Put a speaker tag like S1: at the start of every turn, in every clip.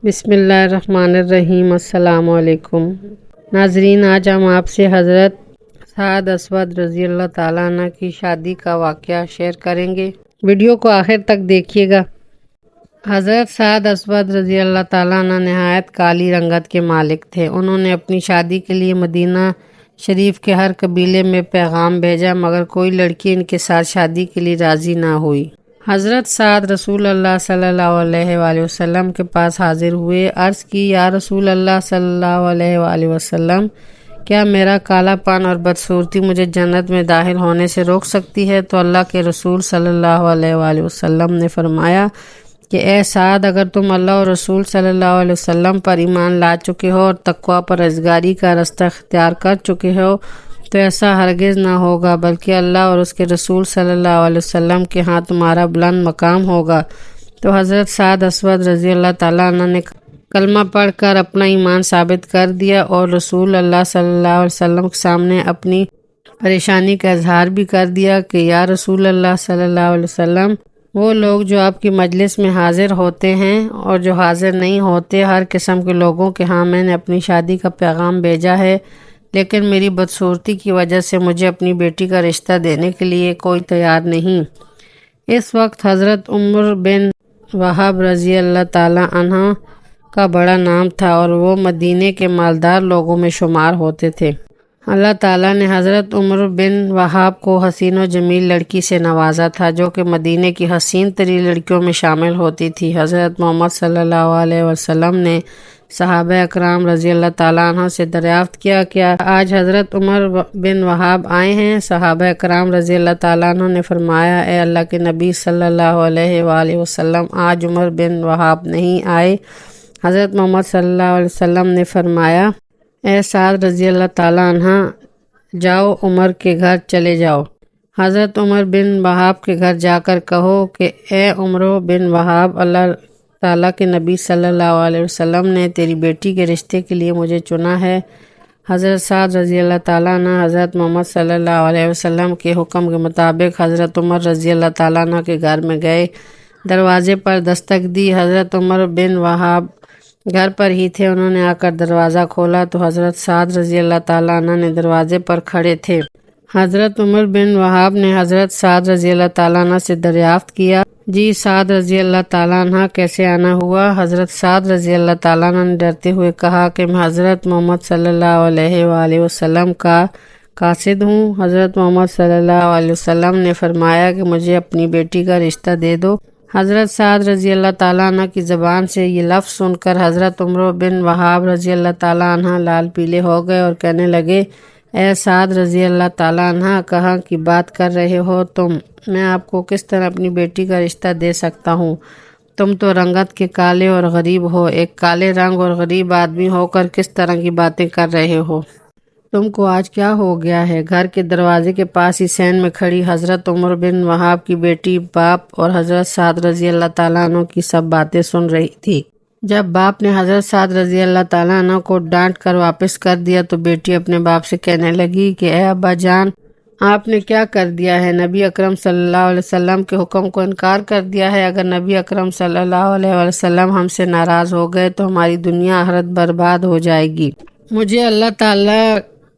S1: بسم اللہ الرحمن الرحیم۔ السلام علیکم ناظرین، آج ہم آپ سے حضرت سعد اسود رضی اللہ تعالیٰ عنہ کی شادی کا واقعہ شیئر کریں گے۔ ویڈیو کو آخر تک دیکھیے گا۔ حضرت سعد اسود رضی اللہ تعالیٰ عنہ نہایت کالی رنگت کے مالک تھے۔ انہوں نے اپنی شادی کے لیے مدینہ شریف کے ہر قبیلے میں پیغام بھیجا، مگر کوئی لڑکی ان کے ساتھ شادی کے لیے راضی نہ ہوئی۔ حضرت سعد رسول اللہ صلی اللہ علیہ وآلہ وسلم کے پاس حاضر ہوئے، عرض کی، یا رسول اللہ صلی اللہ علیہ وآلہ وسلم، کیا میرا کالا پن اور بدصورتی مجھے جنت میں داخل ہونے سے روک سکتی ہے؟ تو اللہ کے رسول صلی اللہ علیہ وآلہ وسلم نے فرمایا کہ اے سعد، اگر تم اللہ اور رسول صلی اللہ علیہ وسلم پر ایمان لا چکے ہو اور تقوی پرہیزگاری کا راستہ اختیار کر چکے ہو تو ایسا ہرگز نہ ہوگا، بلکہ اللہ اور اس کے رسول صلی اللہ علیہ وسلم کے ہاں تمہارا بلند مقام ہوگا۔ تو حضرت سعد اسود رضی اللہ تعالیٰ عنہ نے کلمہ پڑھ کر اپنا ایمان ثابت کر دیا اور رسول اللہ صلی اللہ علیہ وسلم کے سامنے اپنی پریشانی کا اظہار بھی کر دیا کہ یا رسول اللہ صلی اللہ علیہ وسلم، وہ لوگ جو آپ کی مجلس میں حاضر ہوتے ہیں اور جو حاضر نہیں ہوتے، ہر قسم کے لوگوں کے ہاں میں نے اپنی شادی کا پیغام بھیجا ہے، لیکن میری بدصورتی کی وجہ سے مجھے اپنی بیٹی کا رشتہ دینے کے لیے کوئی تیار نہیں۔ اس وقت حضرت عمر بن وہاب رضی اللہ تعالیٰ عنہ کا بڑا نام تھا اور وہ مدینے کے مالدار لوگوں میں شمار ہوتے تھے۔ اللہ تعالیٰ نے حضرت عمر بن وہاب کو حسین و جمیل لڑکی سے نوازا تھا، جو کہ مدینے کی حسین ترین لڑکیوں میں شامل ہوتی تھی۔ حضرت محمد صلی اللہ علیہ وسلم نے صحابہ اکرام رضی اللہ تعالیٰ عنہ سے دریافت کیا کہ آج حضرت عمر بن وہاب آئے ہیں؟ صحابہ اکرام رضی اللہ تعالیٰ عنہ نے فرمایا، اے اللہ کے نبی صلی اللہ علیہ وآلہ وسلم، آج عمر بن وہاب نہیں آئے۔ حضرت محمد صلی اللہ علیہ وسلم نے فرمایا، اے سعد رضی اللہ تعالیٰ عنہ، جاؤ عمر کے گھر چلے جاؤ۔ حضرت عمر بن وہاب کے گھر جا کر کہو کہ اے عمر بن وہاب، اللہ تعالیٰ کے نبی صلی اللہ علیہ وسلم نے تیری بیٹی کے رشتے کے لیے مجھے چنا ہے۔ حضرت سعد رضی اللہ تعالیٰ عنہ حضرت محمد صلی اللہ علیہ وسلم کے حکم کے مطابق حضرت عمر رضی اللہ تعالیٰ عنہ کے گھر میں گئے، دروازے پر دستک دی۔ حضرت عمر بن وہاب گھر پر ہی تھے۔ انہوں نے آ کر دروازہ کھولا تو حضرت سعد رضی اللہ تعالیٰ عنہ نے دروازے پر کھڑے تھے۔ حضرت عمر بن وہاب نے حضرت سعد رضی اللہ تعالیٰ عنہ سے دریافت کیا، جی سعد رضی اللہ تعالیٰ عنہ کیسے آنا ہوا؟ حضرت سعد رضی اللہ تعالیٰ عنہ نے ڈرتے ہوئے کہا کہ میں حضرت محمد صلی اللہ علیہ وآلہ وسلم کا قاصد ہوں۔ حضرت محمد صلی اللہ علیہ وسلم نے فرمایا کہ مجھے اپنی بیٹی کا رشتہ دے دو۔ حضرت سعد رضی اللہ تعالیٰ عنہ کی زبان سے یہ لفظ سن کر حضرت عمر بن وہاب رضی اللہ تعالیٰ عنہ لال پیلے ہو گئے اور کہنے لگے، اے سعد رضی اللہ تعالیٰ عنہ، کہاں کی بات کر رہے ہو تم؟ میں آپ کو کس طرح اپنی بیٹی کا رشتہ دے سکتا ہوں؟ تم تو رنگت کے کالے اور غریب ہو، ایک کالے رنگ اور غریب آدمی ہو کر کس طرح کی باتیں کر رہے ہو؟ تم کو آج کیا ہو گیا ہے؟ گھر کے دروازے کے پاس ہی سین میں کھڑی حضرت عمر بن وہاب کی بیٹی باپ اور حضرت سعد رضی اللہ تعالیٰ عنہ کی سب باتیں سن رہی تھی۔ جب باپ نے حضرت سعد رضی اللہ تعالیٰ عنہ کو ڈانٹ کر واپس کر دیا تو بیٹی اپنے باپ سے کہنے لگی کہ اے ابا جان، آپ نے کیا کر دیا ہے؟ نبی اکرم صلی اللہ علیہ وسلم کے حکم کو انکار کر دیا ہے۔ اگر نبی اکرم صلی اللہ علیہ وسلم ہم سے ناراض ہو گئے تو ہماری دنیا آخرت برباد ہو جائے گی۔ مجھے اللہ تعالیٰ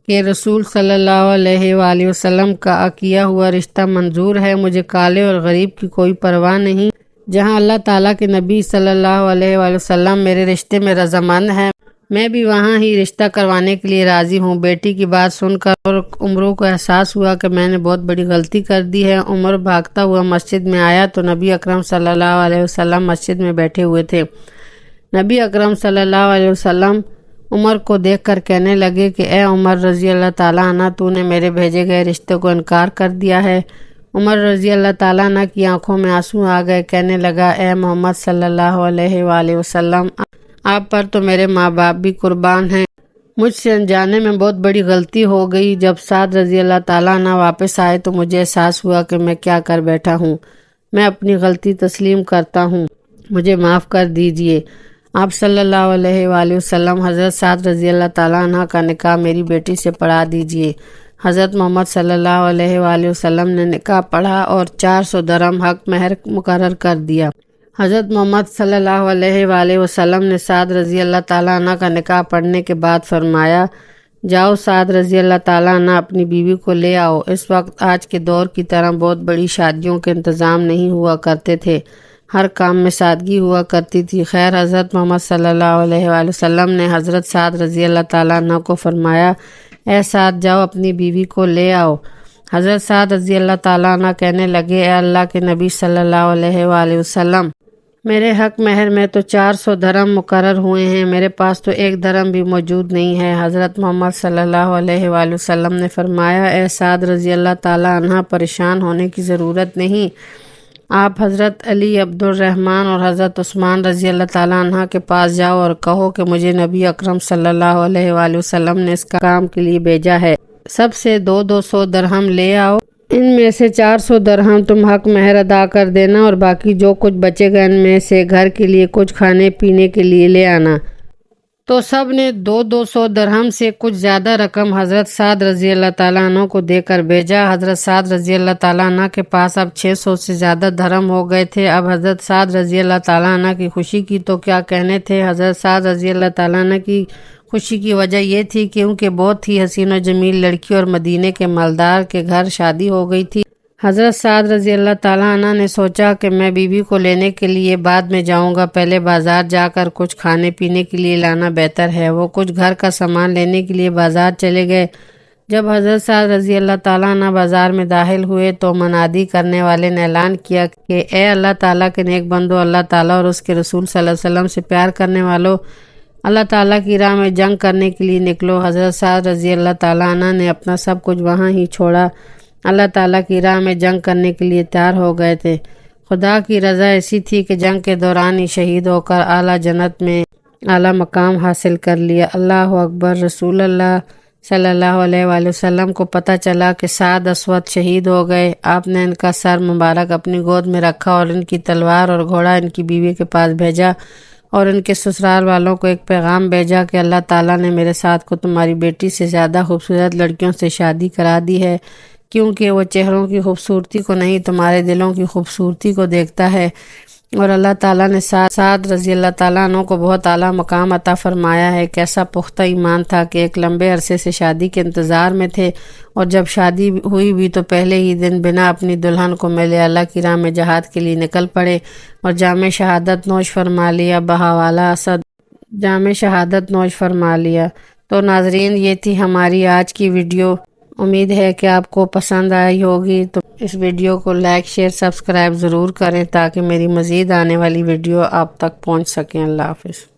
S1: کہ رسول صلی اللہ علیہ وآلہ وسلم کا کیا ہوا رشتہ منظور ہے۔ مجھے کالے اور غریب کی کوئی پرواہ نہیں۔ جہاں اللہ تعالیٰ کے نبی صلی اللہ علیہ وآلہ وسلم میرے رشتے میں رضامند ہے، میں بھی وہاں ہی رشتہ کروانے کے لیے راضی ہوں۔ بیٹی کی بات سن کر عمر کو احساس ہوا کہ میں نے بہت بڑی غلطی کر دی ہے۔ عمر بھاگتا ہوا مسجد میں آیا تو نبی اکرم صلی اللہ علیہ وسلم مسجد میں بیٹھے ہوئے تھے۔ نبی اکرم صلی اللہ علیہ وسلم عمر کو دیکھ کر کہنے لگے کہ اے عمر رضی اللہ تعالیٰ عنہ، تو نے میرے بھیجے گئے رشتے کو انکار کر دیا ہے۔ عمر رضی اللہ تعالیٰ عنہ کی آنکھوں میں آنسو آ گئے، کہنے لگا، اے محمد صلی اللہ علیہ وآلہ وسلم، آپ پر تو میرے ماں باپ بھی قربان ہیں۔ مجھ سے انجانے میں بہت بڑی غلطی ہو گئی۔ جب سعد رضی اللہ تعالیٰ عنہ واپس آئے تو مجھے احساس ہوا کہ میں کیا کر بیٹھا ہوں۔ میں اپنی غلطی تسلیم کرتا ہوں، مجھے معاف کر دیجئے۔ آپ صلی اللہ علیہ وآلہ وسلم حضرت سعد رضی اللہ تعالیٰ عنہ کا نکاح میری بیٹی سے پڑھا دیجئے۔ حضرت محمد صلی اللہ علیہ وآلہ وسلم نے نکاح پڑھا اور 400 درہم حق مہر مقرر کر دیا۔ حضرت محمد صلی اللہ علیہ وآلہ وسلم نے سعد رضی اللہ تعالیٰ عنہ کا نکاح پڑھنے کے بعد فرمایا، جاؤ سعد رضی اللہ تعالیٰ عنہ اپنی بیوی کو لے آؤ۔ اس وقت آج کے دور کی طرح بہت بڑی شادیوں کے انتظام نہیں ہوا کرتے تھے، ہر کام میں سادگی ہوا کرتی تھی۔ خیر حضرت محمد صلی اللہ علیہ وآلہ وسلم نے حضرت سعد رضی اللہ تعالیٰ عنہ کو فرمایا، اے سعد جاؤ اپنی بیوی کو لے آؤ۔ حضرت سعد رضی اللہ تعالیٰ عنہ کہنے لگے، اے اللہ کے نبی صلی اللہ علیہ وآلہ وسلم، میرے حق مہر میں تو 400 درہم مقرر ہوئے ہیں، میرے پاس تو 1 درہم بھی موجود نہیں ہے۔ حضرت محمد صلی اللہ علیہ وآلہ وسلم نے فرمایا، اے سعد رضی اللہ تعالیٰ عنہ پریشان ہونے کی ضرورت نہیں، آپ حضرت علی عبد الرحمن اور حضرت عثمان رضی اللہ تعالیٰ عنہ کے پاس جاؤ اور کہو کہ مجھے نبی اکرم صلی اللہ علیہ وآلہ وسلم نے اس کام کے لیے بھیجا ہے، سب سے 200 درہم لے آؤ، ان میں سے 400 درہم تم حق مہر ادا کر دینا اور باقی جو کچھ بچے گا ان میں سے گھر کے لیے کچھ کھانے پینے کے لیے لے آنا۔ تو سب نے 200 درہم سے کچھ زیادہ رقم حضرت سعد رضی اللہ تعالیٰ عنہ کو دے کر بھیجا۔ حضرت سعد رضی اللہ تعالیٰ عنہ کے پاس اب 600 سے زیادہ درہم ہو گئے تھے۔ اب حضرت سعد رضی اللہ تعالیٰ عنہ کی خوشی کی تو کیا کہنے تھے۔ حضرت سعد رضی اللہ تعالیٰ عنہ کی خوشی کی وجہ یہ تھی کہ ان کے بہت ہی حسین و جمیل لڑکی اور مدینے کے مالدار کے گھر شادی ہو گئی تھی۔ حضرت سعد رضی اللہ تعالیٰ عنہ نے سوچا کہ میں بیوی کو لینے کے لیے بعد میں جاؤں گا، پہلے بازار جا کر کچھ کھانے پینے کے لیے لانا بہتر ہے۔ وہ کچھ گھر کا سامان لینے کے لیے بازار چلے گئے۔ جب حضرت سعد رضی اللہ تعالیٰ عنہ بازار میں داخل ہوئے تو منادی کرنے والے نے اعلان کیا کہ اے اللہ تعالیٰ کے نیک بندو، اللہ تعالیٰ اور اس کے رسول صلی اللہ علیہ وسلم سے پیار کرنے والوں، اللہ تعالیٰ کی راہ میں جنگ کرنے کے لیے نکلو۔ حضرت سعد رضی اللہ تعالیٰ عنہ نے اپنا سب کچھ وہاں ہی چھوڑا، اللہ تعالیٰ کی راہ میں جنگ کرنے کے لیے تیار ہو گئے تھے۔ خدا کی رضا ایسی تھی کہ جنگ کے دوران ہی شہید ہو کر اعلیٰ جنت میں اعلیٰ مقام حاصل کر لیا۔ اللہ اکبر۔ رسول اللہ صلی اللہ علیہ وآلہ وسلم کو پتہ چلا کہ سعد اسود شہید ہو گئے۔ آپ نے ان کا سر مبارک اپنی گود میں رکھا اور ان کی تلوار اور گھوڑا ان کی بیوی کے پاس بھیجا اور ان کے سسرال والوں کو ایک پیغام بھیجا کہ اللہ تعالیٰ نے میرے ساتھ کو تمہاری بیٹی سے زیادہ خوبصورت لڑکیوں سے شادی کرا دی ہے، کیونکہ وہ چہروں کی خوبصورتی کو نہیں تمہارے دلوں کی خوبصورتی کو دیکھتا ہے۔ اور اللہ تعالیٰ نے سعد رضی اللہ تعالیٰ عنہ کو بہت اعلیٰ مقام عطا فرمایا ہے۔ کیسا پختہ ایمان تھا کہ ایک لمبے عرصے سے شادی کے انتظار میں تھے، اور جب شادی ہوئی بھی تو پہلے ہی دن بنا اپنی دلہن کو ملے اللہ کی راہ میں جہاد کے لیے نکل پڑے اور جام شہادت نوش فرما لیا۔ بحوالہ اسد جام شہادت نوش فرما لیا۔ تو ناظرین، یہ تھی ہماری آج کی ویڈیو۔ امید ہے کہ آپ کو پسند آئی ہوگی، تو اس ویڈیو کو لائک شیئر سبسکرائب ضرور کریں تاکہ میری مزید آنے والی ویڈیو آپ تک پہنچ سکیں۔ اللہ حافظ۔